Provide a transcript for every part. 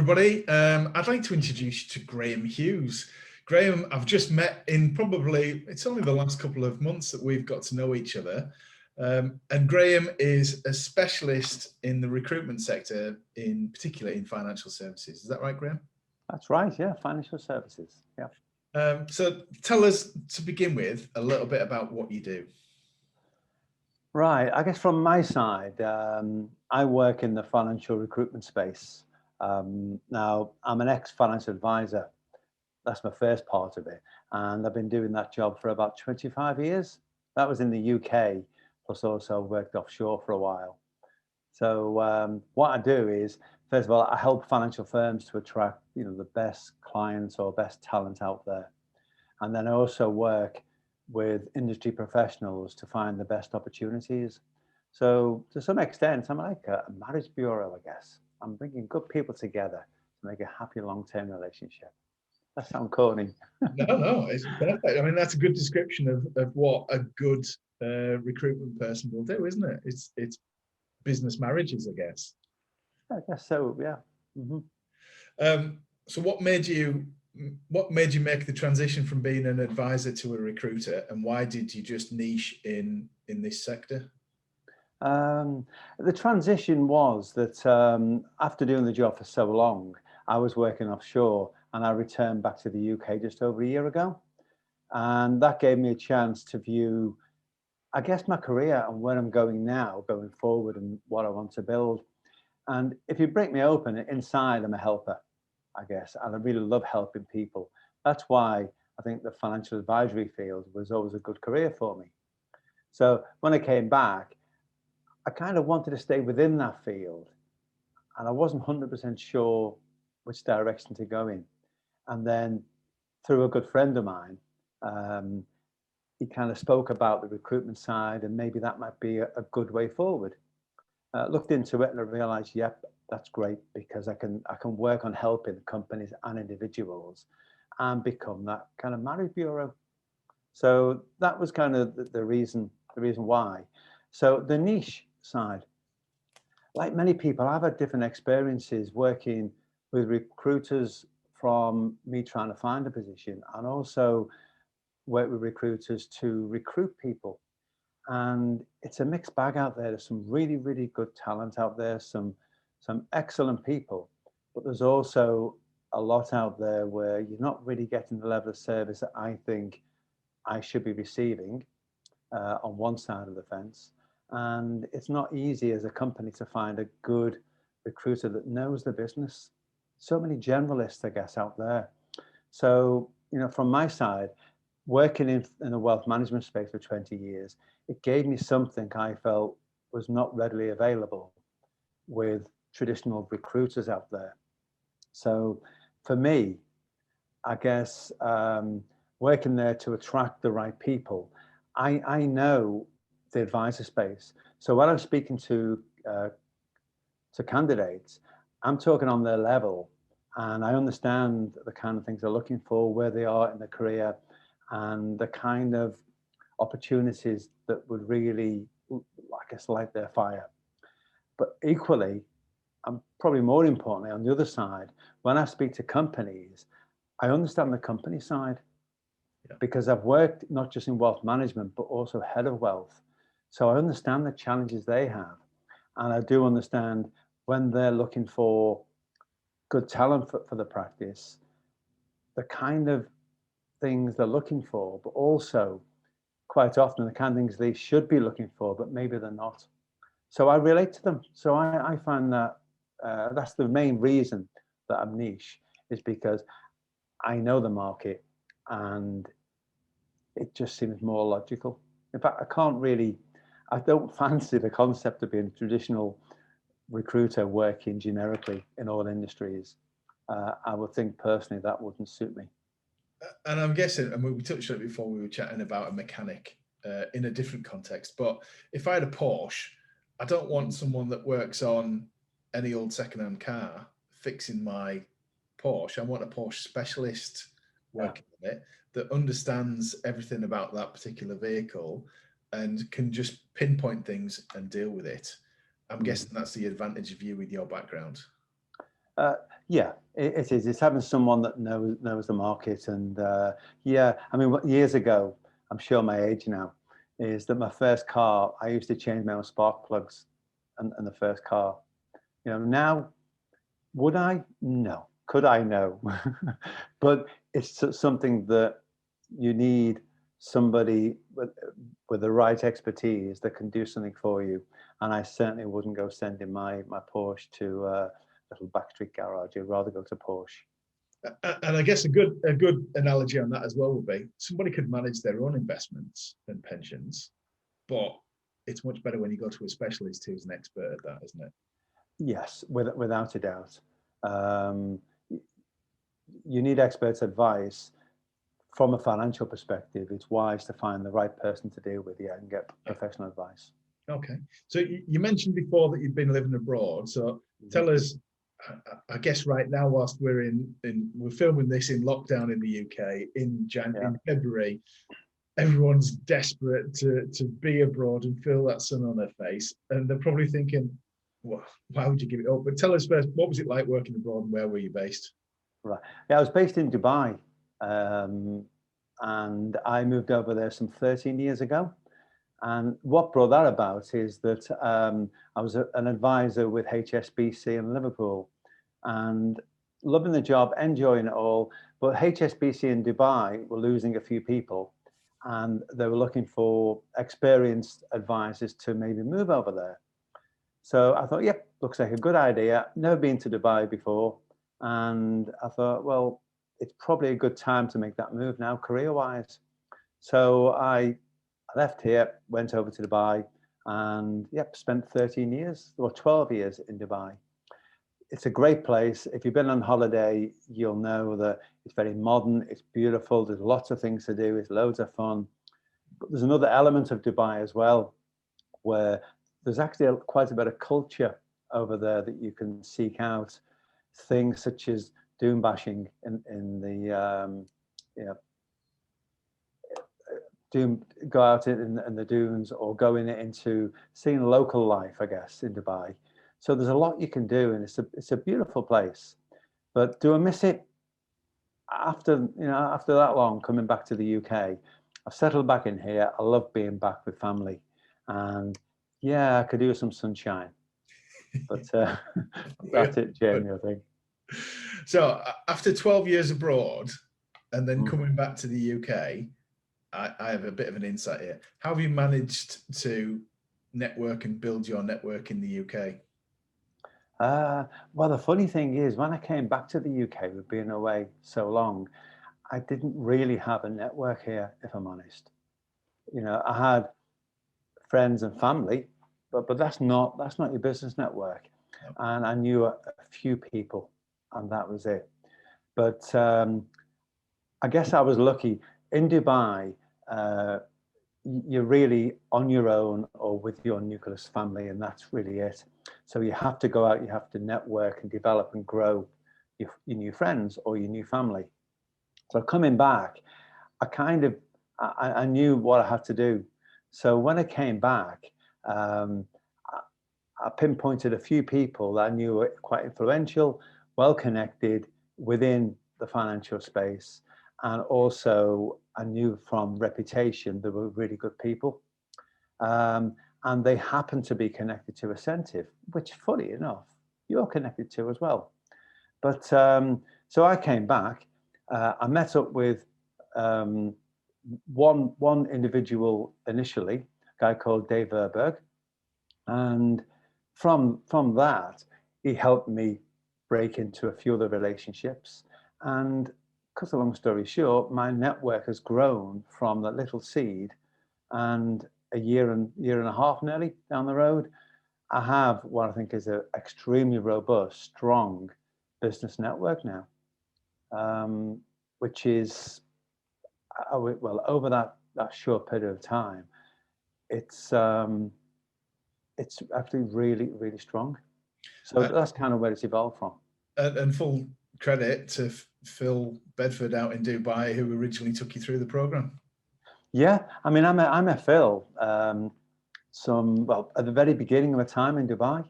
everybody. I'd like to introduce you to Graham Hughes. Graham, I've just met in it's only the last couple of months that we've got to know each other. And Graham is a specialist in the recruitment sector, in particular in financial services. Is that right, Graham? That's right, yeah, financial services, yeah. So tell us, to begin with, a little bit about what you do. Right, I guess from my side, I work in the financial recruitment space. Now, I'm an ex-financial advisor. That's my first part of it. And I've been doing that job for about 25 years. That was in the UK, plus also worked offshore for a while. So what I do is, first of all, I help financial firms to attract, the best clients or best talent out there. And then I also work with industry professionals to find the best opportunities. So to some extent, I'm like a marriage bureau, I guess. I'm bringing good people together to make a happy long-term relationship. That sounds corny. No, it's perfect. I mean, that's a good description of what a good recruitment person will do, isn't it? It's business marriages, I guess. I guess so, yeah. Mm-hmm. So what made you make the transition from being an advisor to a recruiter, and why did you just niche in this sector? The transition was that after doing the job for so long, I was working offshore and I returned back to the UK just over a year ago. And that gave me a chance to view, I guess, my career and where I'm going now, going forward, and what I want to build. And if you break me open, inside I'm a helper, I guess, and I really love helping people. That's why I think the financial advisory field was always a good career for me. So when I came back, I kind of wanted to stay within that field, and I wasn't 100% sure which direction to go in. And then through a good friend of mine, he kind of spoke about the recruitment side, and maybe that might be a good way forward. Looked into it and I realized, yep, that's great, because I can work on helping companies and individuals and become that kind of marriage bureau. So that was kind of the reason why. So the niche side, like many people, I've had different experiences working with recruiters, from me trying to find a position, and also work with recruiters to recruit people. And it's a mixed bag out there. There's some really, really good talent out there, some excellent people, but there's also a lot out there where you're not really getting the level of service that I think I should be receiving on one side of the fence. And it's not easy as a company to find a good recruiter that knows the business. So many generalists, I guess, out there. So, from my side, working in the wealth management space for 20 years, it gave me something I felt was not readily available with traditional recruiters out there. So for me, I guess working there to attract the right people, I know the advisor space. So when I'm speaking to candidates, I'm talking on their level, and I understand the kind of things they're looking for, where they are in their career, and the kind of opportunities that would really, I guess, light their fire. But equally, and probably more importantly, on the other side, when I speak to companies, I understand the company side, because I've worked not just in wealth management, but also head of wealth. So I understand the challenges they have. And I do understand when they're looking for good talent for the practice, the kind of things they're looking for, but also quite often the kind of things they should be looking for, but maybe they're not. So I relate to them. So I find that that's the main reason that I'm niche, is because I know the market and it just seems more logical. In fact, I don't fancy the concept of being a traditional recruiter working generically in all industries. I would think personally that wouldn't suit me. And I'm guessing, and we touched on it before, we were chatting about a mechanic in a different context, but if I had a Porsche, I don't want someone that works on any old second-hand car fixing my Porsche. I want a Porsche specialist working on it that understands everything about that particular vehicle and can just pinpoint things and deal with it. I'm guessing that's the advantage of you with your background. Yeah, it is. It's having someone that knows the market, and yeah, I mean, years ago, I'm sure my age now is that my first car, I used to change my own spark plugs, and the first car. You know, now would I? No. Could I? No. But it's something that you need somebody with the right expertise that can do something for you. And I certainly wouldn't go sending my Porsche to a little backstreet garage. I'd rather go to Porsche. And I guess a good analogy on that as well would be somebody could manage their own investments and pensions, but it's much better when you go to a specialist who's an expert at that, isn't it? Yes, without a doubt. Um, you need experts' advice from a financial perspective. It's wise to find the right person to deal with, yeah, and get professional advice. Okay. So you mentioned before that you've been living abroad. So tell us, I guess right now, whilst we're filming this in lockdown in the UK in February, everyone's desperate to be abroad and feel that sun on their face, and they're probably thinking, well, why would you give it up? But tell us first, what was it like working abroad, and where were you based? Right. Yeah, I was based in Dubai, and I moved over there some 13 years ago. And what brought that about is that I was an advisor with HSBC in Liverpool, and loving the job, enjoying it all. But HSBC in Dubai were losing a few people, and they were looking for experienced advisors to maybe move over there. So I thought, yep, looks like a good idea. Never been to Dubai before. And I thought, well, it's probably a good time to make that move now, career-wise. So I left here, went over to Dubai, and yep, spent 13 years or 12 years in Dubai. It's a great place. If you've been on holiday, you'll know that it's very modern, it's beautiful, there's lots of things to do, it's loads of fun. But there's another element of Dubai as well, where there's actually quite a bit of culture over there that you can seek out. Things such as doom bashing in the you know, go out in the dunes, or going into seeing local life, I guess, in Dubai. So there's a lot you can do, and it's a beautiful place. But do I miss it? After that long coming back to the UK, I've settled back in here. I love being back with family, and yeah, I could do some sunshine. But that's it, Jamie, I think. So after 12 years abroad and then coming back to the UK, I have a bit of an insight here. How have you managed to network and build your network in the UK? Well, the funny thing is, when I came back to the UK with being away so long, I didn't really have a network here, if I'm honest. You know, I had friends and family, but that's not your business network. And I knew a few people, and that was it. But I guess I was lucky. In Dubai, you're really on your own or with your nucleus family, and that's really it. So you have to go out, you have to network and develop and grow your new friends or your new family. So coming back, I knew what I had to do. So when I came back, I pinpointed a few people that I knew were quite influential, well connected within the financial space, and also I knew from reputation they were really good people. And they happened to be connected to Ascentive, which, funny enough, you're connected to as well. But so I came back. I met up with one individual initially, a guy called Dave Verberg, and from that, he helped me break into a few other relationships. And cut a long story short, my network has grown from that little seed, and a year and a half nearly down the road, I have what I think is an extremely robust, strong business network now, which is, well, over that short period of time, it's actually really, really strong. So that's kind of where it's evolved from. And full credit to Phil Bedford out in Dubai, who originally took you through the program. Yeah, I mean, I met Phil at the very beginning of my time in Dubai,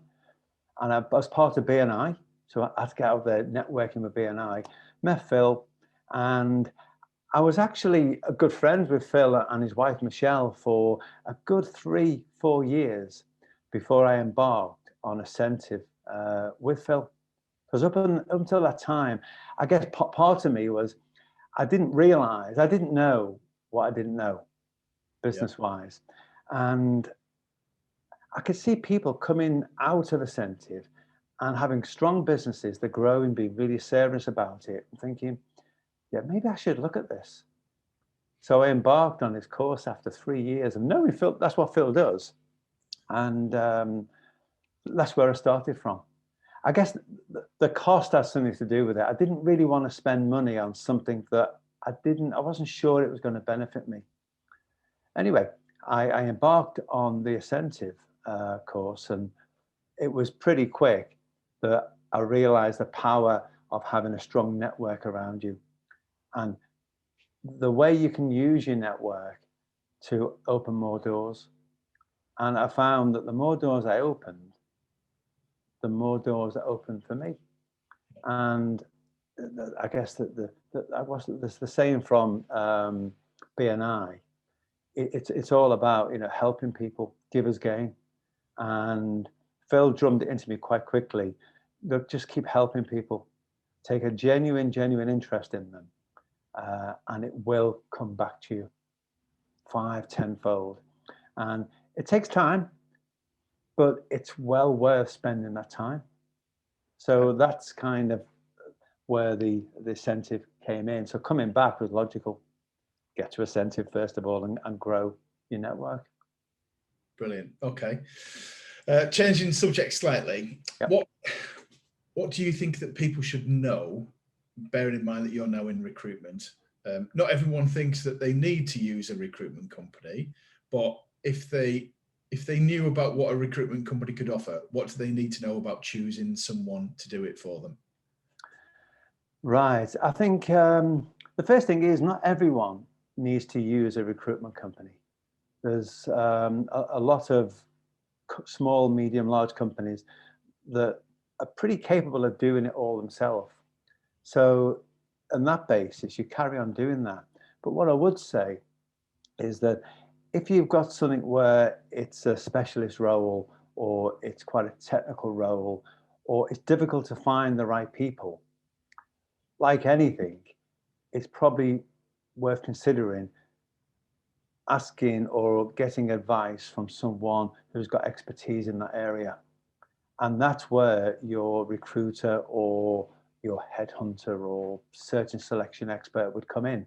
and I was part of BNI, So I had to get out there networking with BNI, met Phil, and I was actually a good friend with Phil and his wife, Michelle, for a good 3-4 years before I embarked on Ascentive with Phil. Because up until that time, I guess part of me was I didn't know what I didn't know business-wise. And I could see people coming out of Ascentive and having strong businesses that grow and being really serious about it and thinking, yeah, maybe I should look at this. So I embarked on this course after 3 years and knowing Phil, that's what Phil does. And that's where I started from. I guess the cost has something to do with it. I didn't really want to spend money on something that I wasn't sure it was going to benefit me. Anyway, I embarked on the Ascentive course, and it was pretty quick that I realized the power of having a strong network around you and the way you can use your network to open more doors. And I found that the more doors I opened, the more doors that opened for me. And I guess that the saying from BNI, it's all about, you know, helping people, givers gain. And Phil drummed it into me quite quickly. Look, just keep helping people, take a genuine interest in them, and it will come back to you 5-10-fold. And it takes time, but it's well worth spending that time. So that's kind of where the Ascentive came in. So coming back was logical. Get to Ascentive first of all and grow your network. Brilliant. Okay. Changing subject slightly. Yep. What do you think that people should know, bearing in mind that you're now in recruitment? Not everyone thinks that they need to use a recruitment company, but if they knew about what a recruitment company could offer, what do they need to know about choosing someone to do it for them? Right. I think the first thing is not everyone needs to use a recruitment company. There's a lot of small, medium, large companies that are pretty capable of doing it all themselves. So on that basis, you carry on doing that. But what I would say is that if you've got something where it's a specialist role or it's quite a technical role or it's difficult to find the right people, like anything, it's probably worth considering asking or getting advice from someone who's got expertise in that area. And that's where your recruiter or your headhunter or search and selection expert would come in.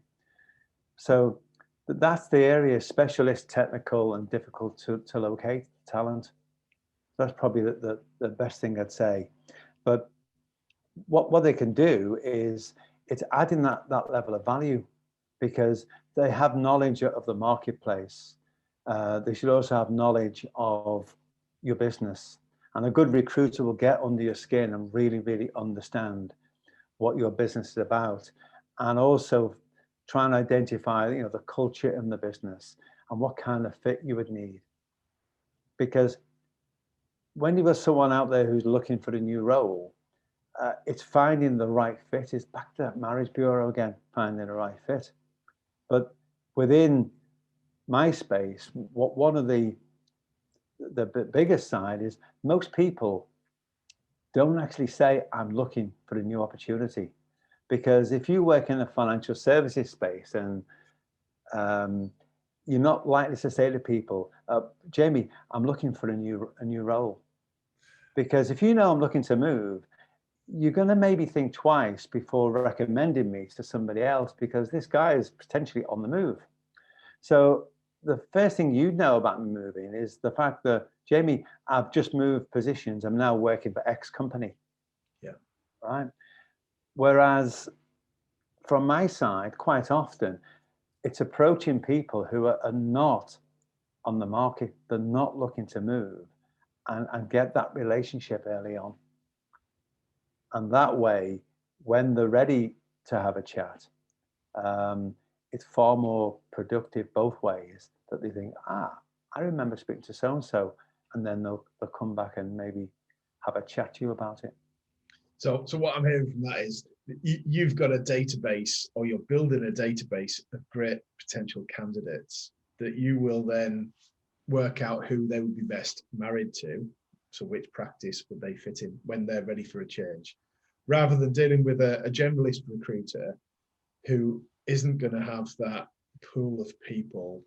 So that's the area, specialist, technical, and difficult to locate talent. That's probably the best thing I'd say. But what they can do is it's adding that level of value because they have knowledge of the marketplace. They should also have knowledge of your business. And a good recruiter will get under your skin and really understand what your business is about. And also try and identify, you know, the culture in the business and what kind of fit you would need. Because when you've got someone out there who's looking for a new role, it's finding the right fit. It's back to that marriage bureau again, finding the right fit. But within my space, one of the biggest side is most people don't actually say, I'm looking for a new opportunity. Because if you work in a financial services space and you're not likely to say to people, Jamie, I'm looking for a new role. Because if you know I'm looking to move, you're going to maybe think twice before recommending me to somebody else because this guy is potentially on the move. So the first thing you know about me moving is the fact that, Jamie, I've just moved positions. I'm now working for X company. Yeah. Right. Whereas from my side, quite often, it's approaching people who are not on the market. They're not looking to move and get that relationship early on. And that way, when they're ready to have a chat, it's far more productive both ways that they think, I remember speaking to so-and-so, and then they'll come back and maybe have a chat to you about it. So what I'm hearing from that is you've got a database, or you're building a database of great potential candidates that you will then work out who they would be best married to. So which practice would they fit in when they're ready for a change, rather than dealing with a generalist recruiter who isn't going to have that pool of people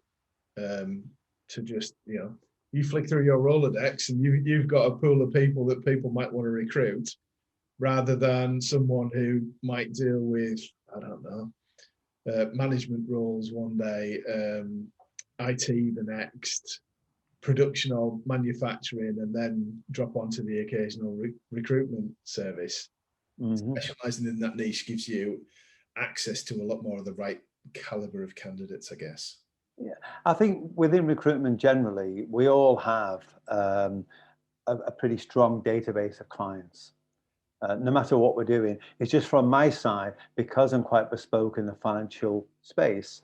to just, you flick through your Rolodex and you've got a pool of people that people might want to recruit, rather than someone who might deal with, I don't know, management roles one day, IT the next, production or manufacturing, and then drop onto the occasional recruitment service. Mm-hmm. Specializing in that niche gives you access to a lot more of the right caliber of candidates, I guess. Yeah, I think within recruitment generally, we all have a pretty strong database of clients. No matter what we're doing, it's just from my side, because I'm quite bespoke in the financial space,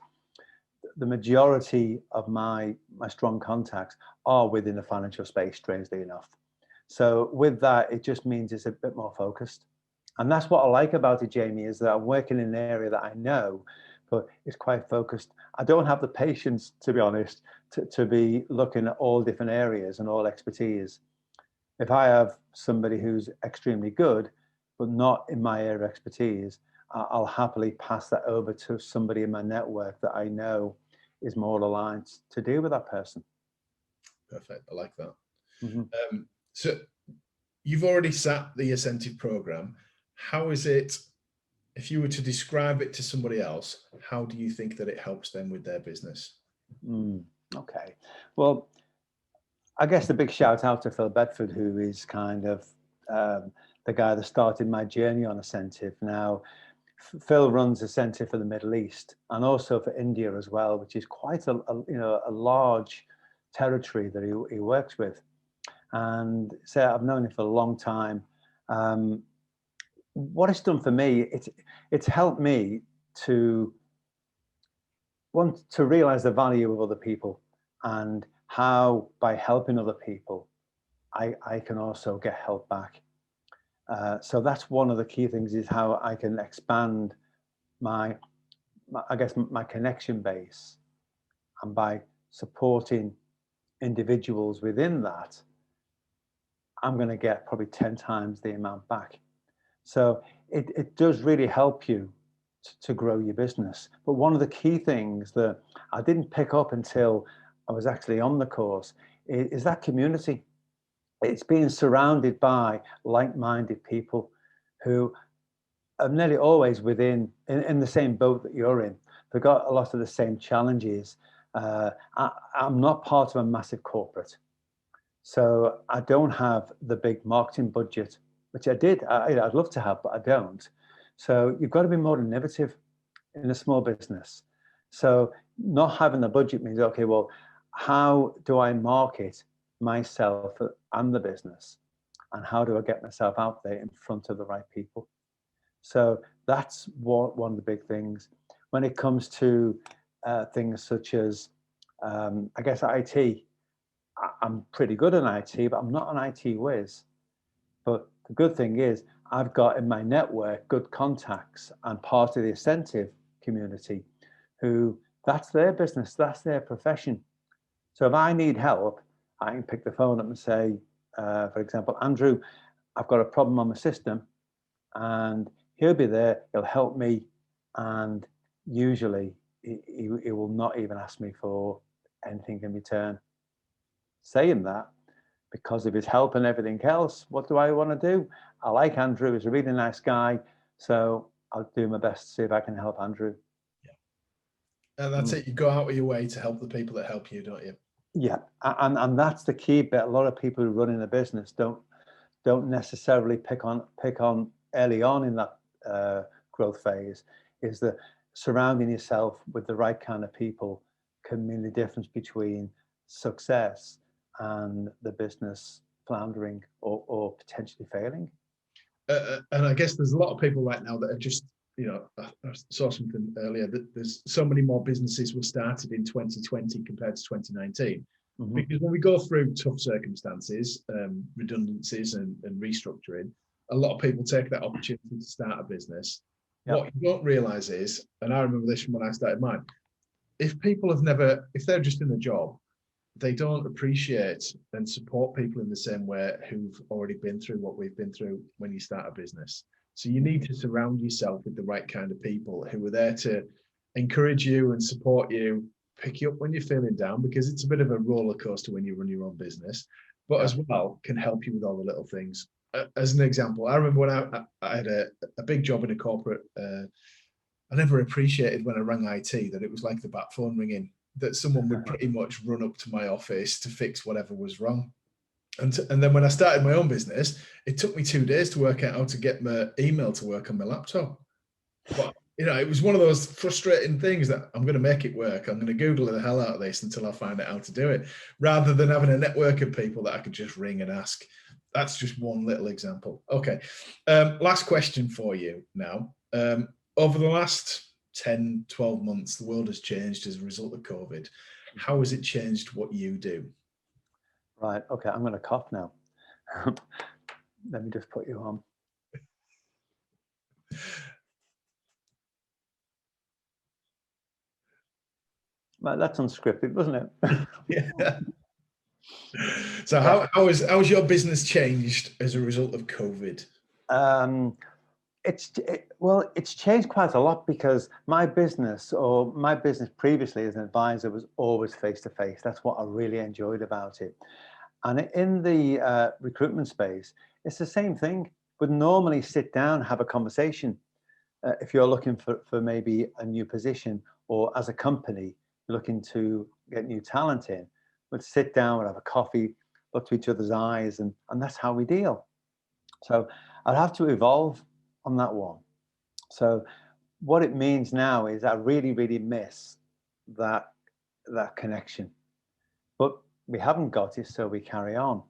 the majority of my strong contacts are within the financial space, strangely enough. So with that, it just means it's a bit more focused. And that's what I like about it, Jamie, is that I'm working in an area that I know, but it's quite focused. I don't have the patience, to be honest, to be looking at all different areas and all expertise. If I have somebody who's extremely good, but not in my area of expertise, I'll happily pass that over to somebody in my network that I know is more aligned to deal with that person. Perfect. I like that. Mm-hmm. So you've already sat the incentive program. How is it, if you were to describe it to somebody else, how do you think that it helps them with their business? Okay. Well, I guess the big shout out to Phil Bedford, who is kind of the guy that started my journey on Ascentive. Now, Phil runs Ascentive for the Middle East and also for India as well, which is quite a large territory that he works with. And so I've known him for a long time. What it's done for me, it's helped me to want to realize the value of other people, and how by helping other people, I can also get help back. So that's one of the key things, is how I can expand my I guess my connection base, and by supporting individuals within that, I'm going to get probably 10 times the amount back. So it does really help you to grow your business. But one of the key things that I didn't pick up until I was actually on the course is that community. It's being surrounded by like-minded people who are nearly always in the same boat that you're in. They've got a lot of the same challenges. I'm not part of a massive corporate, so I don't have the big marketing budget, which I'd love to have, but I don't. So you've got to be more innovative in a small business. So not having the budget means, okay, well, how do I market myself and the business? And how do I get myself out there in front of the right people? So that's one of the big things. When it comes to things such as, I guess, IT, I'm pretty good at IT, but I'm not an IT whiz. But the good thing is I've got in my network good contacts and part of the incentive community who, that's their business, that's their profession. So if I need help, I can pick the phone up and say, for example, Andrew, I've got a problem on my system, and he'll be there, he'll help me, and usually he will not even ask me for anything in return. Saying that, because of his help and everything else, what do I want to do? I like Andrew, he's a really nice guy, so I'll do my best to see if I can help Andrew. Yeah. And that's it, you go out of your way to help the people that help you, don't you? Yeah, and that's the key bit. A lot of people who run in a business don't necessarily pick on early on in that growth phase, is that surrounding yourself with the right kind of people can mean the difference between success and the business floundering or potentially failing. And I guess there's a lot of people right now that are just, I saw something earlier that there's so many more businesses were started in 2020 compared to 2019. Because when we go through tough circumstances, redundancies and restructuring, a lot of people take that opportunity to start a business. Yep. What you don't realize is, and I remember this from when I started mine, if people have never, if they're just in a job, they don't appreciate and support people in the same way who've already been through what we've been through when you start a business. So you need to surround yourself with the right kind of people who are there to encourage you and support you, pick you up when you're feeling down, because it's a bit of a roller coaster when you run your own business, but as well can help you with all the little things. As an example, I remember when I had a big job in a corporate, I never appreciated when I rang IT that it was like the bat phone ringing, that someone would pretty much run up to my office to fix whatever was wrong. And then when I started my own business, it took me 2 days to work out how to get my email to work on my laptop. But it was one of those frustrating things that I'm going to make it work. I'm going to Google the hell out of this until I find out how to do it, rather than having a network of people that I could just ring and ask. That's just one little example. Okay. Last question for you now. Over the last 10, 12 months, the world has changed as a result of COVID. How has it changed what you do? Right. Okay. I'm going to cough now. Let me just put you on. Well, that's unscripted, wasn't it? Yeah. So how has your business changed as a result of COVID? It's changed quite a lot, because my business previously as an advisor was always face-to-face. That's what I really enjoyed about it. And in the recruitment space, it's the same thing. We'd normally sit down, have a conversation. If you're looking for maybe a new position, or as a company looking to get new talent in, we'd sit down, we'd have a coffee, look to each other's eyes, and that's how we deal. So I'd have to evolve on that one. So what it means now is I really, really miss that connection. But we haven't got it, so we carry on.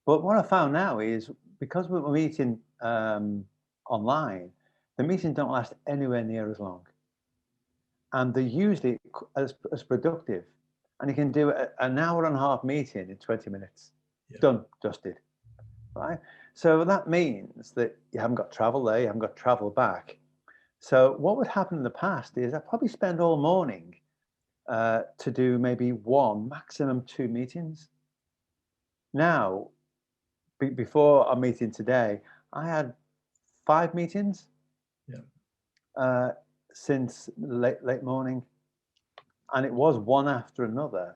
But what I found now is, because we're meeting online, the meetings don't last anywhere near as long. And they're usually as productive. And you can do an hour and a half meeting in 20 minutes. Yeah. Done, dusted, right? So that means that you haven't got travel there, you haven't got travel back. So what would happen in the past is I'd probably spend all morning to do maybe 1, maximum 2 meetings. Now, before our meeting today, I had 5 meetings. Yeah. Since late morning, and it was one after another,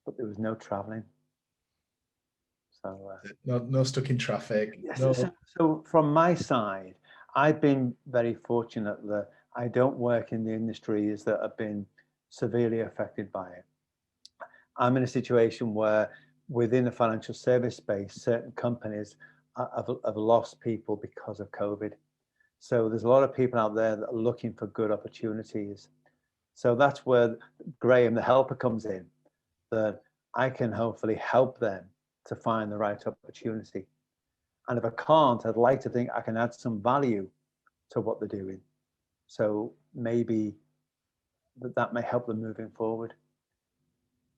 but there was no traveling. So no stuck in traffic. Yes, no. So from my side, I've been very fortunate that I don't work in the industries that have been severely affected by it. I'm in a situation where within the financial service space, certain companies have lost people because of COVID. So there's a lot of people out there that are looking for good opportunities. So that's where Graham, the helper, comes in, that I can hopefully help them to find the right opportunity. And if I can't, I'd like to think I can add some value to what they're doing. So maybe that may help them moving forward.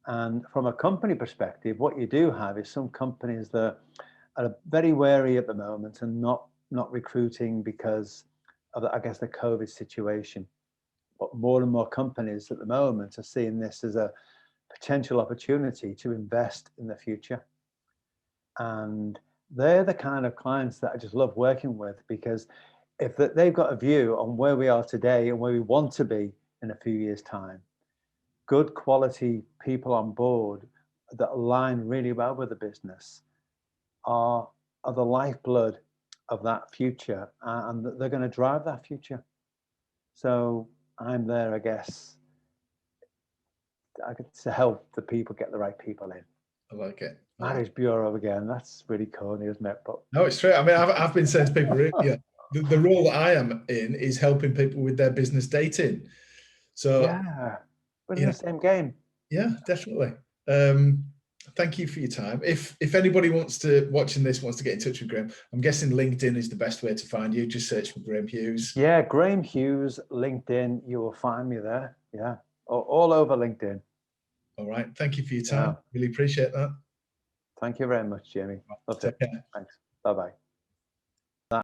And from a company perspective, what you do have is some companies that are very wary at the moment and not recruiting because of, I guess, the COVID situation. But more and more companies at the moment are seeing this as a potential opportunity to invest in the future. And they're the kind of clients that I just love working with, because if they've got a view on where we are today and where we want to be in a few years' time, good quality people on board that align really well with the business are the lifeblood of that future, and they're going to drive that future. So I'm there, I guess, to help the people get the right people in. I like it. Marriage bureau again. That's really corny, isn't it? But no, it's true. I mean, I've been saying to people, yeah, the role that I am in is helping people with their business dating. So yeah, we're in the same game. Yeah, definitely. Thank you for your time. If anybody wants to get in touch with Graham, I'm guessing LinkedIn is the best way to find you. Just search for Graham Hughes. Yeah, Graham Hughes, LinkedIn. You will find me there. Yeah, all over LinkedIn. All right. Thank you for your time. Yeah. Really appreciate that. Thank you very much, Jamie. Take care. Thanks. Bye-bye.